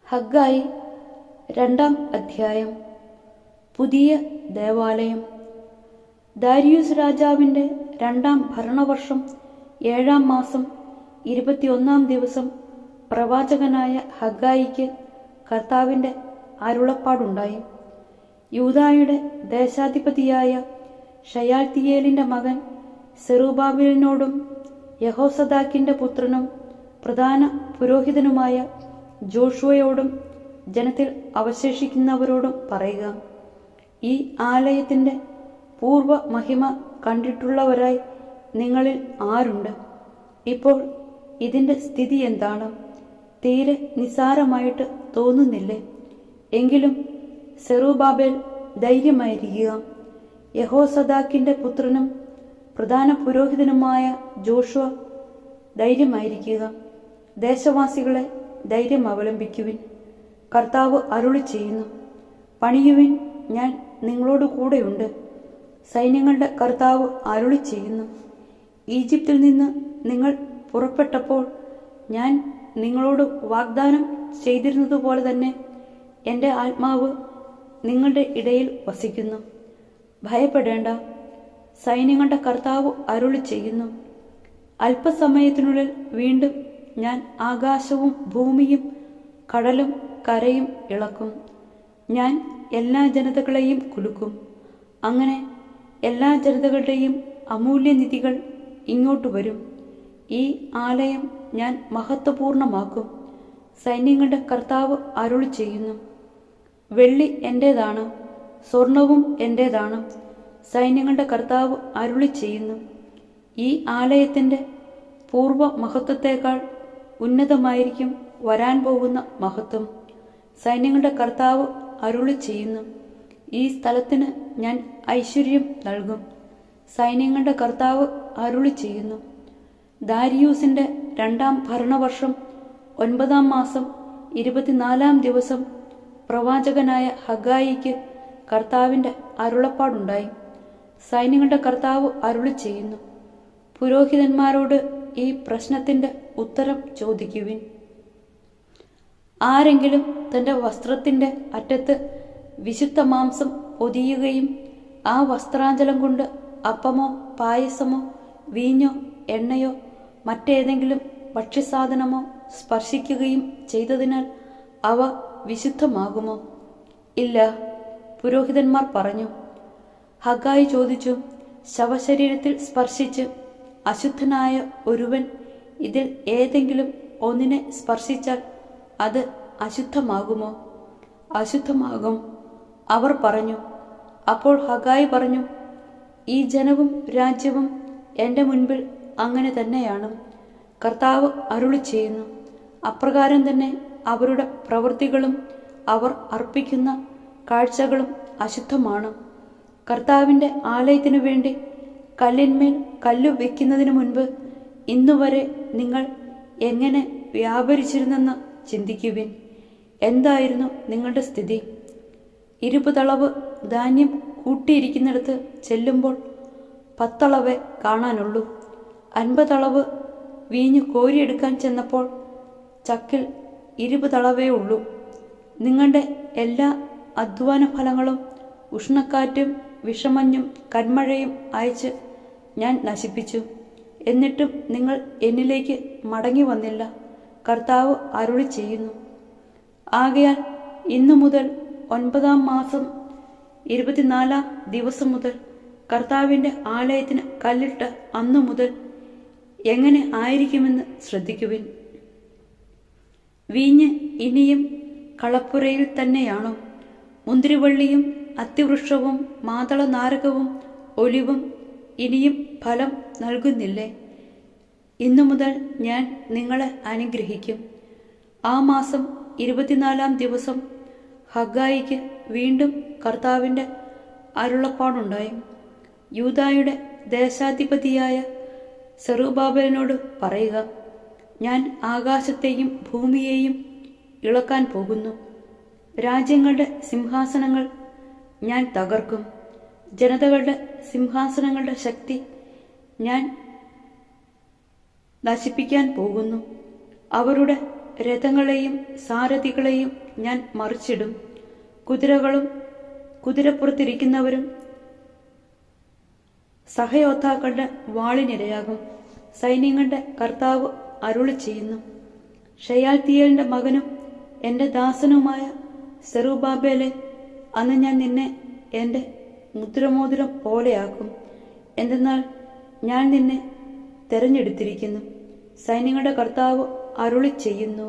ഹഗ്ഗായി 2-ാം അധ്യായം. പുതിയ ദേവാലയം. ദാരിയൂസ് രാജാവിൻ്റെ 2-ാം ഭരണവർഷം 7-ാം മാസം 21-ാം ദിവസം പ്രവാചകനായ ഹഗ്ഗായിക്ക് കർത്താവിൻ്റെ അരുളപ്പാടുണ്ടായി. യൂദായുടെ ദേശാധിപതിയായ ശയാൽത്തിയേലിൻ്റെ മകൻ സെറുബ്ബാബേലിനോടും യഹോസദാക്കിൻ്റെ പുത്രനും പ്രധാന പുരോഹിതനുമായ ജോഷുവയോടും ജനത്തിൽ അവശേഷിക്കുന്നവരോടും പറയുക: ഈ ആലയത്തിൻ്റെ പൂർവ്വ മഹിമ കണ്ടിട്ടുള്ളവരായി നിങ്ങളിൽ ആരുണ്ട്? ഇപ്പോൾ ഇതിൻ്റെ സ്ഥിതി എന്താണ്? തീരെ നിസ്സാരമായിട്ട് തോന്നുന്നില്ലേ? എങ്കിലും സെറുബ്ബാബേൽ ധൈര്യമായിരിക്കുക. യഹോസദാക്കിൻ്റെ പുത്രനും പ്രധാന പുരോഹിതനുമായ ജോഷുവ ധൈര്യമായിരിക്കുക. ദേശവാസികളെ ധൈര്യം അവലംബിക്കുവിൻ. കർത്താവ് അരുളി ചെയ്യുന്നു: പണിയുവിൻ, ഞാൻ നിങ്ങളോട് കൂടെയുണ്ട്. സൈന്യങ്ങളുടെ കർത്താവ് അരുളി ചെയ്യുന്നു: ഈജിപ്തിൽ നിന്ന് നിങ്ങൾ പുറപ്പെട്ടപ്പോൾ ഞാൻ നിങ്ങളോട് വാഗ്ദാനം ചെയ്തിരുന്നതുപോലെ തന്നെ എൻ്റെ ആത്മാവ് നിങ്ങളുടെ ഇടയിൽ വസിക്കുന്നു. ഭയപ്പെടേണ്ട, സൈന്യങ്ങളുടെ കർത്താവ് അരുളി ചെയ്യുന്നു: അല്പസമയത്തിനുള്ളിൽ വീണ്ടും ഞാൻ ആകാശവും ഭൂമിയും കടലും കരയും ഇളക്കും. ഞാൻ എല്ലാ ജനതകളെയും കുലുക്കും. അങ്ങനെ എല്ലാ ജനതകളുടെയും അമൂല്യനിധികൾ ഇങ്ങോട്ട് വരും. ഈ ആലയം ഞാൻ മഹത്വപൂർണമാക്കും. സൈന്യങ്ങളുടെ കർത്താവ് അരുളി ചെയ്യുന്നു: വെള്ളി എൻ്റേതാണ്, സ്വർണവും എൻ്റേതാണ്. സൈന്യങ്ങളുടെ കർത്താവ് അരുളി ചെയ്യുന്നു: ഈ ആലയത്തിൻ്റെ പൂർവ്വ മഹത്വത്തേക്കാൾ ഉന്നതമായിരിക്കും വരാൻ പോകുന്ന മഹത്വം. സൈന്യങ്ങളുടെ കർത്താവ് അരുളി ചെയ്യുന്നു: ഈ സ്ഥലത്തിന് ഞാൻ ഐശ്വര്യം നൽകും. സൈന്യങ്ങളുടെ കർത്താവ് അരുളി ചെയ്യുന്നു: ദാരിയൂസിൻ്റെ 2-ാം ഭരണവർഷം 9-ാം മാസം 24-ാം ദിവസം പ്രവാചകനായ ഹഗ്ഗായിക്ക് കർത്താവിൻ്റെ അരുളപ്പാടുണ്ടായി. സൈന്യങ്ങളുടെ കർത്താവ് അരുളി ചെയ്യുന്നു: പുരോഹിതന്മാരോട് ഈ പ്രശ്നത്തിൻ്റെ ഉത്തരം ചോദിക്കുവിൻ. ആരെങ്കിലും തൻ്റെ വസ്ത്രത്തിൻ്റെ അറ്റത്ത് വിശുദ്ധ മാംസം പൊതിയുകയും ആ വസ്ത്രാഞ്ചലം കൊണ്ട് അപ്പമോ പായസമോ വീഞ്ഞോ എണ്ണയോ മറ്റേതെങ്കിലും ഭക്ഷ്യസാധനമോ സ്പർശിക്കുകയും ചെയ്തതിനാൽ അവ വിശുദ്ധമാകുമോ? ഇല്ല, പുരോഹിതന്മാർ പറഞ്ഞു. ഹഗ്ഗായി ചോദിച്ചു: ശവശരീരത്തിൽ സ്പർശിച്ച് അശുദ്ധനായ ഒരുവൻ ഇതിൽ ഏതെങ്കിലും ഒന്നിനെ സ്പർശിച്ചാൽ അത് അശുദ്ധമാകുമോ? അശുദ്ധമാകും, അവർ പറഞ്ഞു. അപ്പോൾ ഹഗ്ഗായി പറഞ്ഞു: ഈ ജനവും രാജ്യവും എൻ്റെ മുൻപിൽ അങ്ങനെ തന്നെയാണ്. കർത്താവ് അരുളി ചെയ്യുന്നു: അപ്രകാരം തന്നെ അവരുടെ പ്രവൃത്തികളും അവർ അർപ്പിക്കുന്ന കാഴ്ചകളും അശുദ്ധമാണ്. കർത്താവിൻ്റെ ആലയത്തിനു വേണ്ടി കല്ലിന്മേൽ കല്ലു വയ്ക്കുന്നതിന് മുൻപ് ഇന്നുവരെ നിങ്ങൾ എങ്ങനെ വ്യാപരിച്ചിരുന്നെന്ന് ചിന്തിക്കുവിൻ. എന്തായിരുന്നു നിങ്ങളുടെ സ്ഥിതി? 20 അളവ് ധാന്യം കൂട്ടിയിരിക്കുന്നിടത്ത് ചെല്ലുമ്പോൾ 10 അളവേ കാണാനുള്ളൂ. 50 അളവ് വീഞ്ഞ് കോരിയെടുക്കാൻ ചെന്നപ്പോൾ ചക്കിൽ 20 അളവേ ഉള്ളൂ. നിങ്ങളുടെ എല്ലാ അധ്വാന ഫലങ്ങളും ഉഷ്ണക്കാറ്റും വിഷമഞ്ഞും കന്മഴയും അയച്ച് ഞാൻ നശിപ്പിച്ചു. എന്നിട്ടും നിങ്ങൾ എന്നിലേക്ക് മടങ്ങി വന്നില്ല. കർത്താവ് അരുളി ചെയ്യുന്നു: ആകയാൽ ഇന്നു മുതൽ 9-ാം മാസം 24-ാം ദിവസം മുതൽ കർത്താവിൻ്റെ ആലയത്തിന് കല്ലിട്ട അന്നു മുതൽ എങ്ങനെ ആയിരിക്കുമെന്ന് ശ്രദ്ധിക്കുവിൻ. വീഞ്ഞ് ഇനിയും കളപ്പുരയിൽ തന്നെയാണോ? മുന്തിരിവള്ളിയും അത്തിവൃക്ഷവും മാതള നാരകവും ഒലിവും ഇനിയും ഫലം നൽകുന്നില്ലേ? ഇന്നു മുതൽ ഞാൻ നിങ്ങളെ അനുഗ്രഹിക്കും. ആ മാസം 24-ാം ദിവസം ഹഗ്ഗായിക്ക് വീണ്ടും കർത്താവിൻ്റെ അരുളപ്പാടുണ്ടായി. യൂദായുടെ ദേശാധിപതിയായ സെറുബ്ബാബേലിനോട് പറയുക: ഞാൻ ആകാശത്തെയും ഭൂമിയെയും ഇളക്കാൻ പോകുന്നു. രാജ്യങ്ങളുടെ സിംഹാസനങ്ങൾ ഞാൻ തകർക്കും. ജനതകളുടെ സിംഹാസനങ്ങളുടെ ശക്തി ഞാൻ നശിപ്പിക്കാൻ പോകുന്നു. അവരുടെ രഥങ്ങളെയും സാരഥികളെയും ഞാൻ മറിച്ചിടും. കുതിരകളും കുതിരപ്പുറത്തിരിക്കുന്നവരും സഹയോദ്ധാക്കളുടെ വാളിനിരയാകും. സൈന്യങ്ങളുടെ കർത്താവ് അരുളി ചെയ്യുന്നു. ഷെയാൽത്തിയേലിന്റെ മകനും എൻ്റെ ദാസനുമായ സെറുബാബേലെ, അന്ന് ഞാൻ നിന്നെ എൻ്റെ മുദ്രമോതിരം പോലെയാക്കും. എന്തെന്നാൽ ഞാൻ നിന്നെ തെരഞ്ഞെടുത്തിരിക്കുന്നു. സൈന്യങ്ങളുടെ കർത്താവ് അരുളി ചെയ്യുന്നു.